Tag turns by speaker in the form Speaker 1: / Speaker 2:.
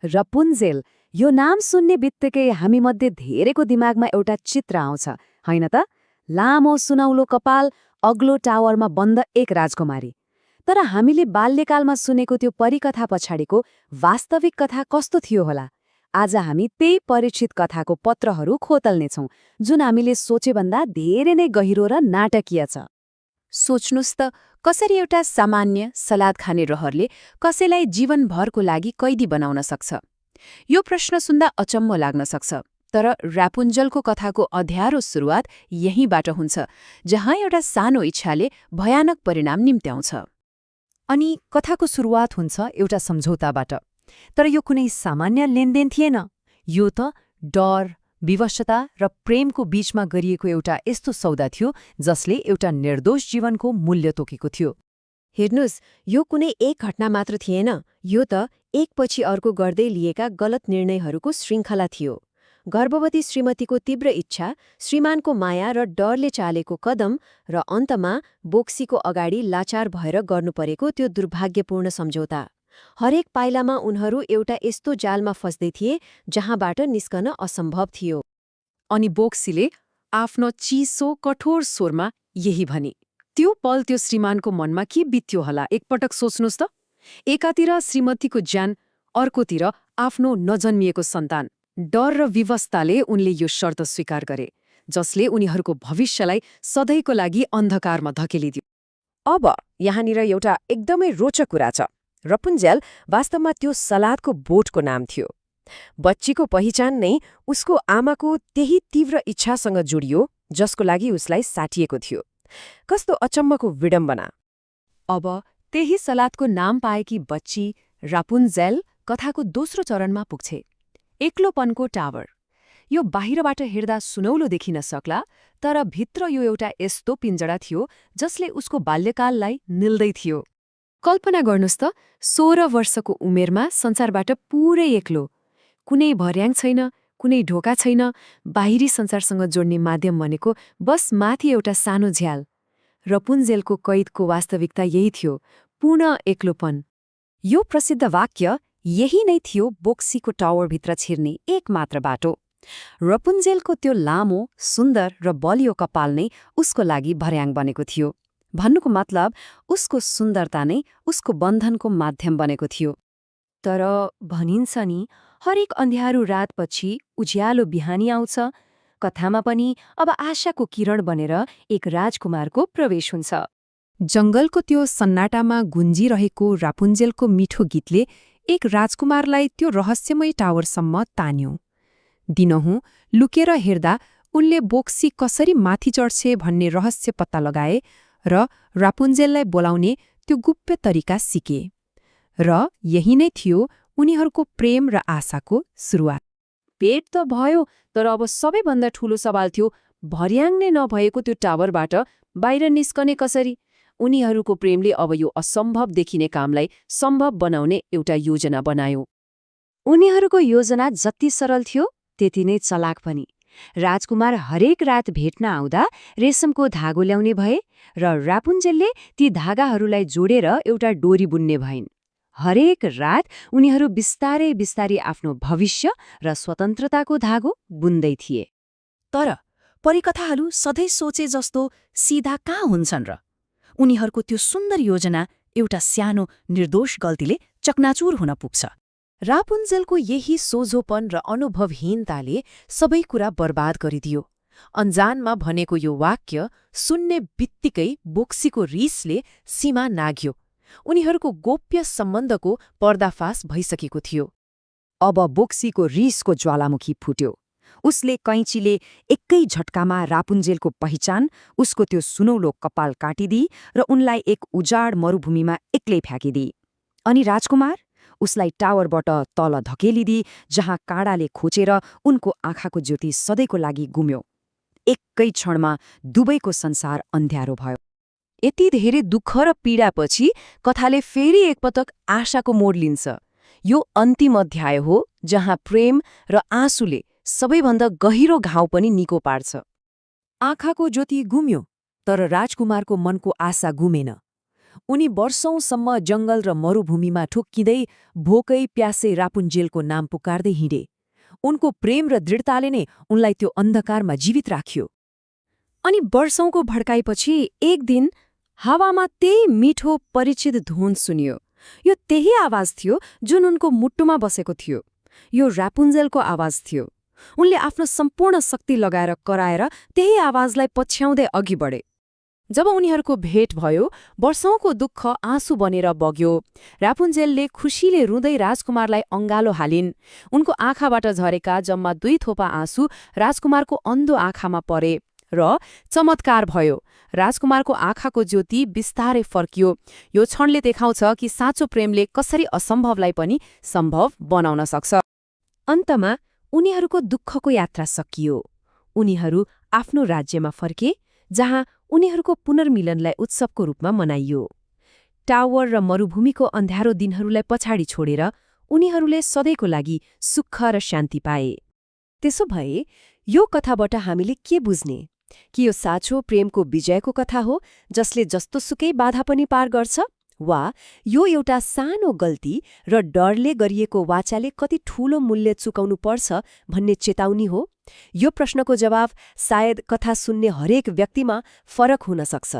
Speaker 1: रपुन्जेल, यो नाम सुन्ने बित्तिकै हामीमध्ये धेरैको दिमागमा एउटा चित्र आउँछ, होइन त? लामो सुनौलो कपाल, अग्लो टावरमा बन्द एक राजकुमारी। तर हामीले बाल्यकालमा सुनेको त्यो परिकथा पछाडिको वास्तविक कथा कस्तो थियो होला? आज हामी त्यही परिचित कथाको पत्रहरू खोतल्नेछौँ, जुन हामीले सोचेभन्दा धेरै नै गहिरो र नाटकीय छ।
Speaker 2: सोच्नुस् त, कसरी एउटा सामान्य सलाद खाने रहरले कसैलाई जीवनभरको लागि कैदी बनाउन सक्छ? यो प्रश्न सुन्दा अचम्म लाग्न सक्छ, तर र्यापुन्जलको कथाको अँध्यारो सुरुवात यहीँबाट हुन्छ, जहाँ एउटा सानो इच्छाले भयानक परिणाम निम्त्याउँछ।
Speaker 3: अनि कथाको सुरुवात हुन्छ एउटा सम्झौताबाट। तर यो कुनै सामान्य लेनदेन थिएन। यो त डर, विवशता र प्रेमको बीचमा गरिएको एउटा यस्तो सौदा थियो जसले एउटा निर्दोष जीवनको मूल्य तोकेको थियो।
Speaker 4: हेर्नुस्, यो कुनै एक घटना मात्र थिएन, यो त एकपछि अर्को गर्दै लिएका गलत निर्णयहरूको श्रृङ्खला थियो। गर्भवती श्रीमतीको तीव्र इच्छा, श्रीमानको माया र डरले चालेको कदम, र अन्तमा बोक्सीको अगाडि लाचार भएर गर्नुपरेको त्यो दुर्भाग्यपूर्ण सम्झौता। हरेक पाइलामा उनीहरू एउटा यस्तो जालमा फस्दै थिए जहाँबाट निस्कन असम्भव थियो।
Speaker 2: अनि बोक्सीले आफ्नो चिसो कठोर स्वरमा यही भने। त्यो पल त्यो श्रीमानको मनमा के बित्यो होला एकपटक सोच्नुस् त। एकातिर श्रीमतीको ज्यान, अर्कोतिर आफ्नो नजन्मिएको सन्तान। डर र विवशताले उनले यो शर्त स्वीकार गरे, जसले उनीहरूको भविष्यलाई सधैँको लागि अन्धकारमा धकेलिदियो।
Speaker 4: अब यहाँनिर एउटा एकदमै रोचक कुरा छ। रपुन्जेल वास्तवमा त्यो सलादको बोटको नाम थियो। बच्चीको पहिचान नै उसको आमाको त्यही तीव्र इच्छासँग जोडियो जसको लागि उसलाई साटिएको थियो। कस्तो अचम्मको विडम्बना!
Speaker 2: अब त्यही सलादको नाम पाएकी बच्ची रापुन्जेल कथाको दोस्रो चरणमा पुग्छे, एक्लोपनको टावर। यो बाहिरबाट हेर्दा सुनौलो देखिन सक्ला, तर भित्र यो एउटा यस्तो पिञ्जडा थियो जसले उसको बाल्यकाललाई निल्दै थियो। कल्पना गर्नुस् त, 16 वर्षको उमेरमा संसारबाट पुरै एक्लो। कुनै भर्याङ छैन, कुनै ढोका छैन, बाहिरी संसारसँग जोड्ने माध्यम भनेको बस माथि एउटा सानो झ्याल। रपुन्जेलको कैदको वास्तविकता यही थियो, पूर्ण एक्लोपन।
Speaker 1: यो प्रसिद्ध वाक्य यही नै थियो बोक्सीको टावरभित्र छिर्ने एकमात्र बाटो। रपुन्जेलको त्यो लामो, सुन्दर र बलियो कपाल नै उसको लागि भर्याङ बनेको थियो। भन्नुको मतलब, उसको सुन्दरता नै उसको बन्धनको माध्यम बनेको थियो।
Speaker 3: तर भनिन्छ नि, हरेक अन्ध्यारो रातपछि उज्यालो बिहानी आउँछ। कथामा पनि अब आशाको किरण बनेर एक राजकुमारको प्रवेश हुन्छ।
Speaker 2: जङ्गलको त्यो सन्नाटामा गुन्जिरहेको रापुन्जेलको मिठो गीतले एक राजकुमारलाई त्यो रहस्यमय टावरसम्म तान्यो। दिनहुँ लुकेर हेर्दा उनले बोक्सी कसरी माथि चढ्छे भन्ने रहस्य पत्ता लगाए र रापुन्जेललाई बोलाउने त्यो गुप्त तरिका सिके। र यही नै थियो उनीहरूको प्रेम र आशाको सुरुवात।
Speaker 4: पेट त भयो, तर अब सबैभन्दा ठूलो सवाल थियो भर्याङ नै नभएको त्यो टावरबाट बाहिर निस्कने कसरी? उनीहरूको प्रेमले अब यो असम्भव देखिने कामलाई सम्भव बनाउने एउटा योजना बनायो।
Speaker 1: उनीहरूको योजना जति सरल थियो त्यति नै चलाक पनि। राजकुमार हरेक रात भेट्न आउँदा रेशमको धागो ल्याउने भए र र्यापुन्जेलले ती धागाहरूलाई जोडेर एउटा डोरी बुन्ने भइन्। हरेक रात उनीहरू बिस्तारै बिस्तारै आफ्नो भविष्य र स्वतन्त्रताको धागो बुन्दै थिए।
Speaker 3: तर परिकथाहरू सधैँ सोचे जस्तो सिधा कहाँ हुन्छन् र? उनीहरूको त्यो सुन्दर योजना एउटा सानो निर्दोष गल्तीले चकनाचुर हुन पुग्छ। रापुन्जेलको यही सोझोपन र अनुभवहीनताले सबै कुरा बर्बाद गरिदियो। अन्जानमा भनेको यो वाक्य सुन्ने बित्तिकै बोक्सीको रिसले सीमा नाघ्यो। उनीहरूको गोप्य सम्बन्धको पर्दाफास भइसकेको थियो।
Speaker 1: अब बोक्सीको रिसको ज्वालामुखी फुट्यो। उसले कैँचीले एकै झट्कामा रापुन्जेलको पहिचान, उसको त्यो सुनौलो कपाल काटिदिई र उनलाई एक उजाड मरुभूमिमा एक्लै फ्याँकिदिई। अनि राजकुमार उसलाई टावरबाट तल धकेलिदिई, जहाँ काँडाले खोचेर उनको आँखाको ज्योति सधैँको लागि गुम्यो। एकै क्षणमा दुवैको संसार अन्ध्यारो भयो।
Speaker 4: यति धेरै दुःख र पीडापछि कथाले फेरि एकपटक आशाको मोड लिन्छ। यो अन्तिम अध्याय हो जहाँ प्रेम र आँसुले सबैभन्दा गहिरो घाउ पनि निको पार्छ।
Speaker 3: आँखाको ज्योति गुम्यो, तर राजकुमारको मनको आशा गुमेन। उनी वर्षौंसम्म जंगल र मरुभूमिमा ठोक्किँदै भोकै प्यासे रापुन्जेलको नाम पुकार्दै हिँडे। उनको प्रेम र दृढताले नै उनलाई त्यो अन्धकारमा जीवित राख्यो।
Speaker 4: अनि वर्षौंको भड्काइपछि एक दिन हावामा त्यही मिठो परिचित धुन सुनियो। यो त्यही आवाज थियो जुन उनको मुटुमा बसेको थियो। यो रापुन्जेलको आवाज थियो। उनले आफ्नो सम्पूर्ण शक्ति लगाएर कराएर त्यही आवाजलाई पछ्याउँदै अघि बढे।
Speaker 2: जब उनीहरूको भेट भयो, वर्षौंको दुःख आँसु बनेर बग्यो। रापुन्जेलले खुसीले रुँदै राजकुमारलाई अङ्गालो हालिन्। उनको आँखाबाट झरेका जम्मा 2 थोपा आँसु राजकुमारको अन्धो आँखामा परे र चमत्कार भयो। राजकुमारको आँखाको ज्योति बिस्तारै फर्कियो। यो क्षणले देखाउँछ कि साँचो प्रेमले कसरी असम्भवलाई पनि सम्भव बनाउन सक्छ।
Speaker 4: अन्तमा उनीहरूको दुःखको यात्रा सकियो। उनीहरू आफ्नो राज्यमा फर्के, जहाँ उनीहरूको पुनर्मिलनलाई उत्सवको रूपमा मनाइयो। टावर र मरुभूमिको अन्ध्यारो दिनहरूलाई पछाडि छोडेर उनीहरूले सधैँको लागि सुख र शान्ति पाए। त्यसो भए यो कथाबाट हामीले के बुझ्ने? कि यो साँचो प्रेमको विजयको कथा हो, जसले जस्तोसुकै बाधा पनि पार गर्छ? वा यो एउटा सानो गल्ती र डरले गरिएको वाचाले कति ठूलो मूल्य चुकाउनु पर्छ भन्ने चेतावनी हो? यो प्रश्नको जवाफ सायद कथा सुन्ने हरेक व्यक्तिमा फरक हुन सक्छ।